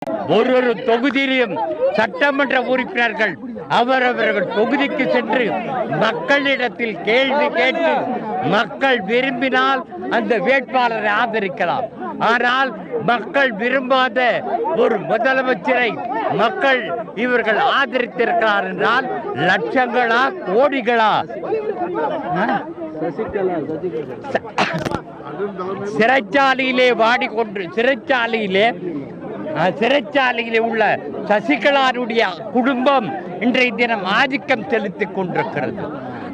ஒரு தொகுதியிலும் சட்டமன்ற உறுப்பினர்கள் அவரவர்கள் தொகுதிக்கு சென்று மக்களிடத்தில் கேள்வி கேட்டு மக்கள் விரும்பினால் அந்த வேட்பாளரை ஆதரிக்கலாம். ஆனால் மக்கள் விரும்பாத ஒரு முதலமைச்சரை மக்கள் இவர்கள் ஆதரித்திருக்கிறார் என்றால் லட்சங்களா கோடிகளா? சிறைச்சாலையிலே வாடிக்கொண்டு சிறைச்சாலையிலே உள்ள சசிகலாருடைய குடும்பம் இன்றைய தினம் ஆதிக்கம் செலுத்திக் கொண்டிருக்கிறது.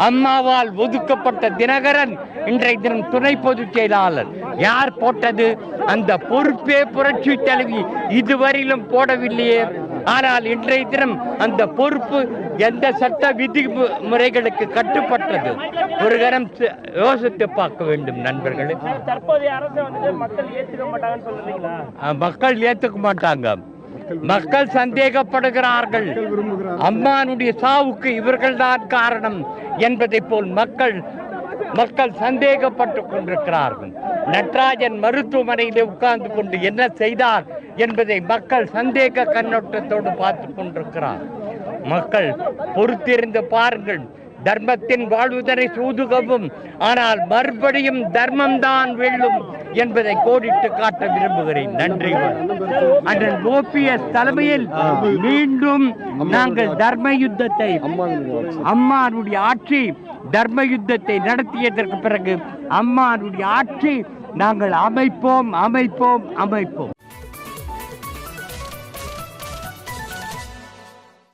அம்மாவால் ஒதுக்கப்பட்ட தினகரன் இன்றைய தினம் துணை பொதுச் செயலாளர். யார் போட்டது? அந்த பொறுப்பே புரட்சி தலைவி இதுவரையிலும் போடவில்லையே. ஆனால் இன்றைய தினம் அந்த பொறுப்பு எந்த சட்ட விதிமுறைகளுக்கு கட்டுப்பட்டது? ஒரு கரம் யோசித்து பார்க்க வேண்டும் நண்பர்களே. மக்கள் ஏற்றுக்க மாட்டாங்க. மக்கள் சந்தேகப்படுகிறார்கள். அம்மானுடைய சாவுக்கு இவர்கள்தான் காரணம் என்பதை போல் மக்கள் சந்தேகப்பட்டுக் கொண்டிருக்கிறார்கள். நடராஜன் மருத்துவமனையிலே உட்கார்ந்து கொண்டு என்ன செய்தார் என்பதை மக்கள் சந்தேக கண்ணோட்டத்தோடு பார்த்து கொண்டிருக்கிறார். மக்கள் பொறுத்திருந்து பாருங்கள். தர்மத்தின் வாழ்வுதனை சூதுகவும், ஆனால் மறுபடியும் தர்மம் தான் வெல்லும் என்பதை கோடிட்டு காட்ட விரும்புகிறேன். நன்றி. அண்ணன் ஓபிஎஸ் தலைமையில் மீண்டும் நாங்கள் தர்ம யுத்தத்தை, அம்மானுடைய ஆட்சி தர்ம யுத்தத்தை நடத்தியதற்கு பிறகு அம்மானுடைய ஆட்சி நாங்கள் அமைப்போம்.